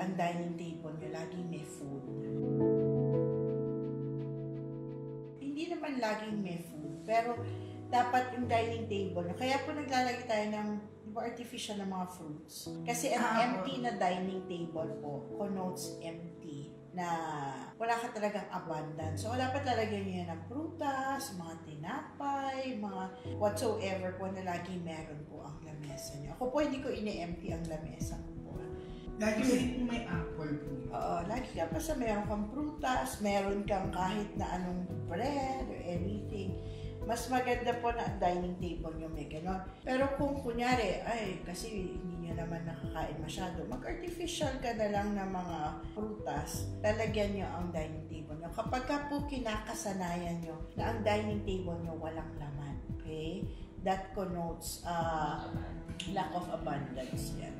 ang dining table nyo laging may food. Hindi naman laging may food, pero dapat yung dining table nyo. Kaya po naglalagay tayo ng artificial na mga fruits. Kasi ang empty na dining table po connotes empty, na wala ka talagang abundance. So, dapat lalagyan nyo yan ng prutas, mga tinapay, mga whatsoever po na lagi meron po ang lamesa nyo. Ako po hindi ko ini-empty ang lamesa ko po. Lagi may apple po. Oo, lagi ka pa sa meron kang prutas, meron kang kahit na anong bread or anything. Mas maganda po na ang dining table nyo may ganon. Pero kung kunyari, ay, kasi hindi nyo naman nakakain masyado, mag-artificial ka na lang ng mga prutas, talagyan nyo ang dining table nyo. Kapag ka po kinakasanayan nyo na ang dining table nyo walang laman, okay? That connotes lack of abundance yan.